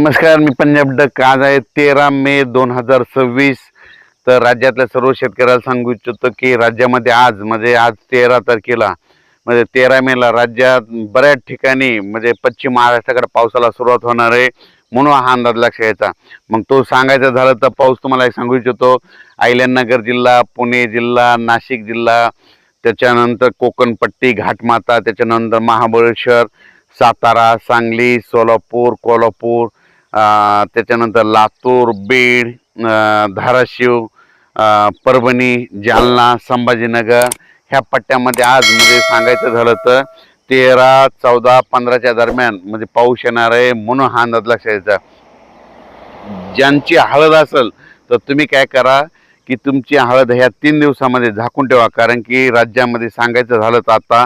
नमस्कार, मी पंजाब डक. आज आहे 13 मे 2026. तर राज्यातल्या सर्व शेतकऱ्याला सांगू इच्छितो की राज्यामध्ये आज 13 तारखेला 13 मेला राज्यात बऱ्याच ठिकाणी पश्चिम महाराष्ट्राकडे पावसाला सुरुवात होणार आहे, म्हणून हा अंदाज लक्षात घ्यायचा. मग तो सांगायचं झालं तर पाऊस तुम्हाला सांगू इच्छितो. अहिल्यानगर जिल्हा, पुणे जिल्हा, नाशिक जिल्हा, त्याच्यानंतर कोकणपट्टी, घाटमाता, त्याच्यानंतर महाबळेश्वर, सातारा, सांगली, सोलापूर, कोल्हापूर, त्याच्यानंतर लातूर, बीड, धाराशिव, परभणी, जालना, संभाजीनगर ह्या पट्ट्यामध्ये आज सांगायचं झालं तर 13, 14, 15च्या दरम्यान पाऊस येणार आहे, म्हणून हा अंदाज लक्षात घ्यायचा. ज्यांची हळद असेल तर तुम्ही काय करा की तुमची हळद ह्या 3 दिवसामध्ये झाकून ठेवा, कारण की राज्यामध्ये सांगायचं झालं तर आता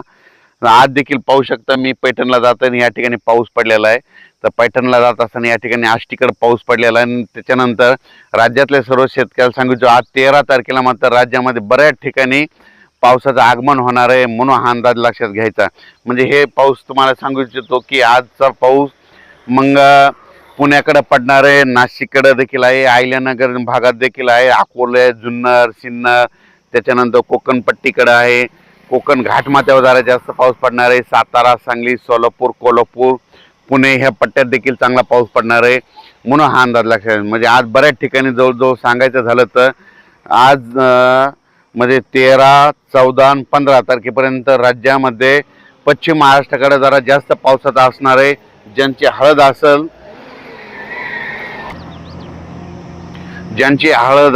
आज देखील पाहू शकता. मी पैठणला जाताना या ठिकाणी पाऊस पडलेला आहे. तर पैठणला जात असताना या ठिकाणी आष्टीकडे पाऊस पडलेला आहे. आणि त्याच्यानंतर राज्यातल्या सर्व शेतकऱ्याला सांगितलं आज 13 तारखेला मात्र राज्यामध्ये बऱ्याच ठिकाणी पावसाचं आगमन होणार आहे, म्हणून हा अंदाज लक्षात घ्यायचा. हे पाऊस तुम्हाला सांगू इच्छितो की आजचा पाऊस मग पुण्याकडे पडणार आहे, नाशिककडे देखील आहे, अहिल्यानगर भागात देखील आहे, अकोले, जुन्नर, सिन्नर, त्याच्यानंतर कोकणपट्टीकडे आहे, कोकण घाटमाथ्यावर जरा जास्त पाऊस पडणार आहे, सातारा, सांगली, सोलापूर, कोल्हापूर, पुणे ह्या पट्ट्यात देखील चांगला पाऊस पडणार आहे, म्हणून हा अंदाज लक्षात. आज बऱ्याच ठिकाणी जवळजवळ सांगायचं झालं तर आज 13, 14 आणि 15 तारखेपर्यंत राज्यामध्ये पश्चिम महाराष्ट्राकडे जरा जास्त पावसाचा असणार आहे. ज्यांची हळद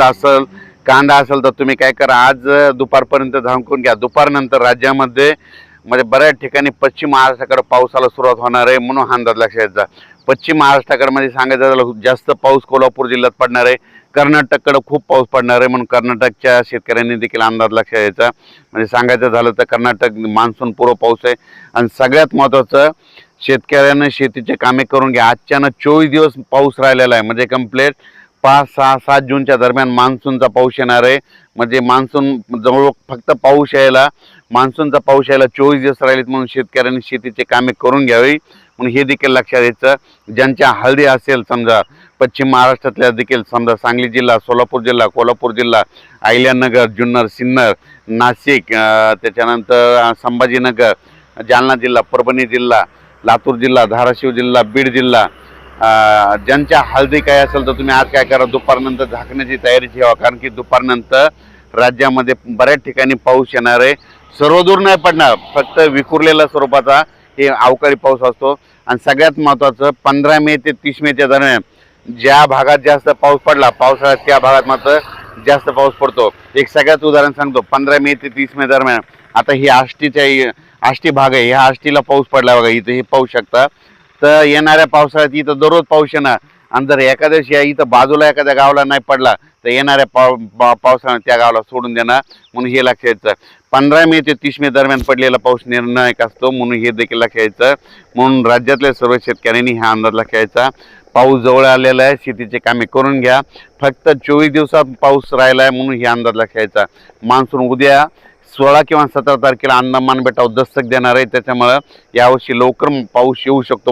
असेल, कांदा असेल तर तुम्ही काय करा, आज दुपारपर्यंत झाकून घ्या. दुपारनंतर राज्यामध्ये बऱ्याच ठिकाणी पश्चिम महाराष्ट्राकडे पावसाला सुरुवात होणार आहे, म्हणून हा अंदाज लक्षात घ्यायचा. पश्चिम महाराष्ट्राकडे सांगायचं झालं जास्त पाऊस कोल्हापूर जिल्ह्यात पडणार आहे, कर्नाटककडे खूप पाऊस पडणार आहे, म्हणून कर्नाटकच्या शेतकऱ्यांनी देखील अंदाज लक्षात घ्यायचा. सांगायचं झालं तर कर्नाटक मान्सून पूर्व पाऊस आहे. आणि सगळ्यात महत्त्वाचं, शेतकऱ्यांना शेतीचे कामे करून घ्या. आजच्यानं 24 दिवस पाऊस राहिलेला आहे, कंप्लीट 5, 6, 7 जूनच्या दरम्यान मान्सूनचा पाऊस येणार आहे. मान्सून जवळ फक्त मान्सूनचा पाऊस यायला 24 दिवस राहिलेत, म्हणून शेतकऱ्यांनी शेतीचे कामे करून घ्यावी, म्हणून हे देखील लक्षात घ्यायचं. ज्यांच्या हळदी असेल समजा पश्चिम महाराष्ट्रातल्या देखील समजा सांगली जिल्हा, सोलापूर जिल्हा, कोल्हापूर जिल्हा, अहिल्यानगर, जुन्नर, सिन्नर, नाशिक, त्याच्यानंतर संभाजीनगर, जालना जिल्हा, परभणी जिल्हा, लातूर जिल्हा, धाराशिव जिल्हा, बीड जिल्हा, ज्यांच्या हळदी काय असेल तर तुम्ही आज काय करा, दुपारनंतर झाकण्याची तयारी ठेवा, कारण की दुपारनंतर राज्यामध्ये बऱ्याच ठिकाणी पाऊस येणार आहे. सर्वदूर नाही पडणार, फक्त विखुरलेल्या स्वरूपाचा हे अवकाळी पाऊस असतो. आणि सगळ्यात महत्त्वाचं 15 मे ते 30 मेच्या दरम्यान ज्या भागात जास्त पाऊस पडला पावसाळ्यात त्या भागात मात्र जास्त पाऊस पडतो. एक सगळ्यात उदाहरण सांगतो. 15 मे ते 30 मे दरम्यान आता ही आष्टी भाग आहे, ह्या आष्टीला पाऊस पडला बघा, इथं हे पाहू शकता. तर येणाऱ्या पावसाळ्यात इथं दररोज पाऊस येणार, आणि जर एखाद्या इथं बाजूला एखाद्या गावाला नाही पडला तर येणाऱ्या पावसाळ्यात त्या गावाला सोडून देणार, म्हणून हे लक्षात घ्यायचं. 15 मे ते 30 मे दरम्यान पडलेला पाऊस निर्णायक असतो, म्हणून हे देखील लक्षात घ्यायचं. म्हणून राज्यातल्या सर्व शेतकऱ्यांनी हा अंदाज लक्षात घ्यायचा. पाऊस जवळ आलेला आहे, शेतीचे कामे करून घ्या. फक्त 24 दिवसात पाऊस राहिला आहे, म्हणून हे अंदाज लक्षात घ्यायचा. मान्सून उद्या 16 किंवा 17 तारखेला अंदमान बेटावर दस्तक देणार आहे, त्याच्यामुळं यावर्षी लवकर पाऊस येऊ शकतो.